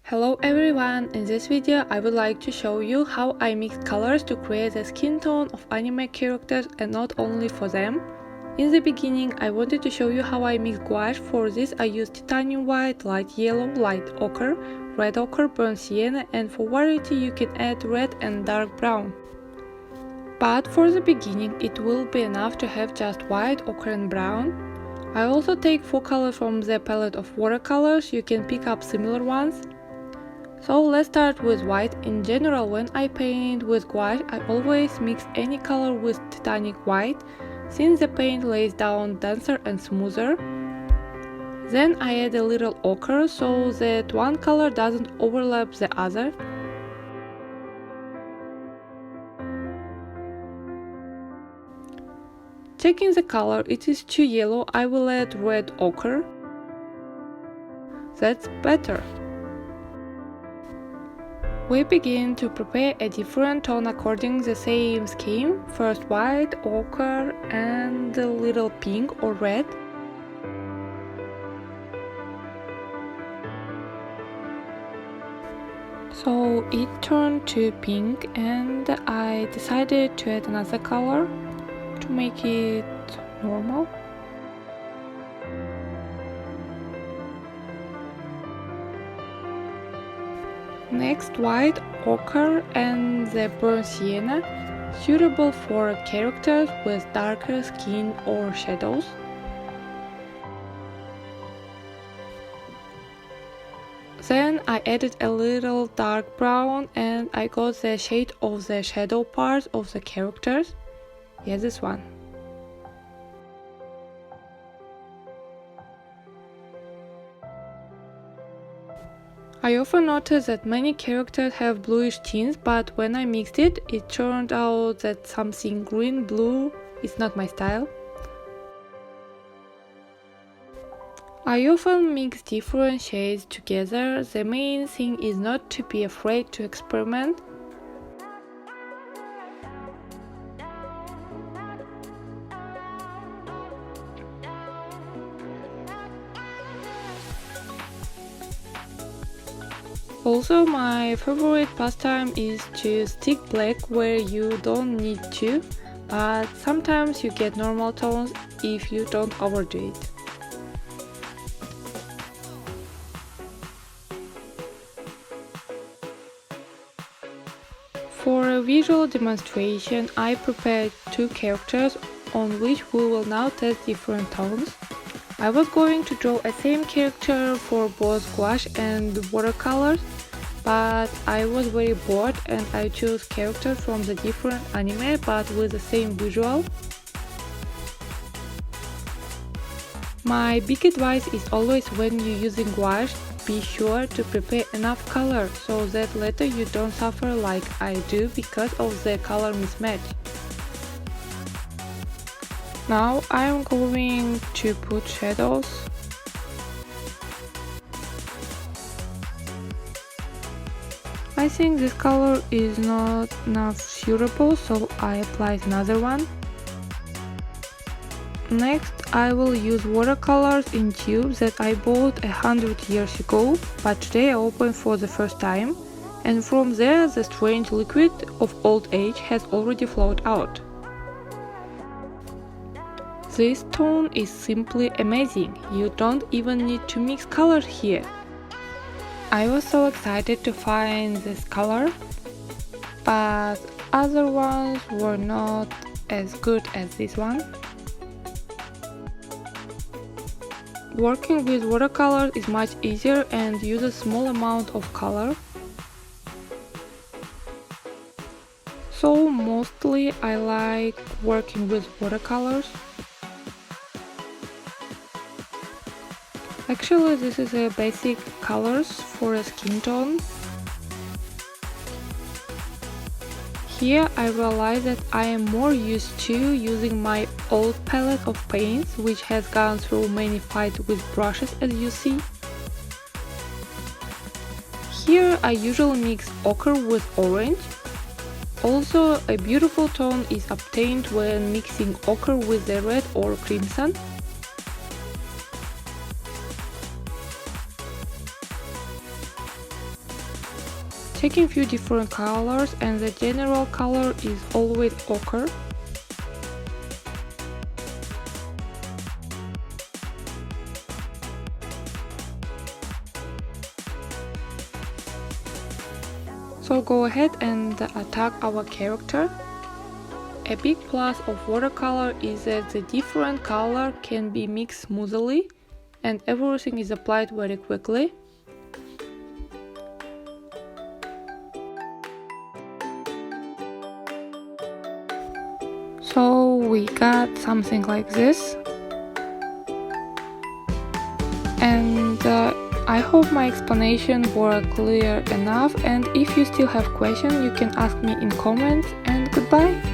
Hello everyone, in this video I would like to show you how I mix colors to create the skin tone of anime characters and not only for them. In the beginning I wanted to show you how I mix gouache. For this I used titanium white, light yellow, light ochre, red ochre, burnt sienna, and for variety you can add red and dark brown. But for the beginning it will be enough to have just white, ochre and brown. I also take 4 colors from the palette of watercolors, you can pick up similar ones. So let's start with white. In general, when I paint with gouache, I always mix any color with titanic white, since the paint lays down denser and smoother. Then I add a little ochre so that one color doesn't overlap the other. Checking the color, it is too yellow, I will add red ochre. That's better. We begin to prepare a different tone according to the same scheme. First white, ochre and a little pink or red. So it turned to pink and I decided to add another color to make it normal. Next, white, ochre and the burnt sienna, suitable for characters with darker skin or shadows. Then I added a little dark brown and I got the shade of the shadow part of the characters. Yeah, this one. I often notice that many characters have bluish tints, but when I mixed it, it turned out that something green-blue is not my style. I often mix different shades together. The main thing is not to be afraid to experiment. Also, my favorite pastime is to stick black where you don't need to, but sometimes you get normal tones if you don't overdo it. For a visual demonstration, I prepared 2 characters on which we will now test different tones. I was going to draw a same character for both gouache and watercolors, but I was very bored and I chose characters from the different anime but with the same visual. My big advice is always when you're using gouache, be sure to prepare enough color so that later you don't suffer like I do because of the color mismatch. Now I'm going to put shadows. I think this color is not enough suitable, so I applied another one. Next, I will use watercolors in tubes that I bought 100 years ago, but today I opened for the first time, and from there the strange liquid of old age has already flowed out. This tone is simply amazing, you don't even need to mix colors here. I was so excited to find this color, but other ones were not as good as this one. Working with watercolors is much easier and uses a small amount of color. So mostly I like working with watercolors. Actually, this is a basic colors for a skin tone. Here I realize that I am more used to using my old palette of paints, which has gone through many fights with brushes as you see. Here I usually mix ochre with orange. Also, a beautiful tone is obtained when mixing ochre with the red or crimson. taking few different colors, and the general color is always ochre. So go ahead and tag our character. A big plus of watercolor is that the different color can be mixed smoothly and everything is applied very quickly. So we got something like this, and I hope my explanation were clear enough, and if you still have questions you can ask me in comments, and goodbye!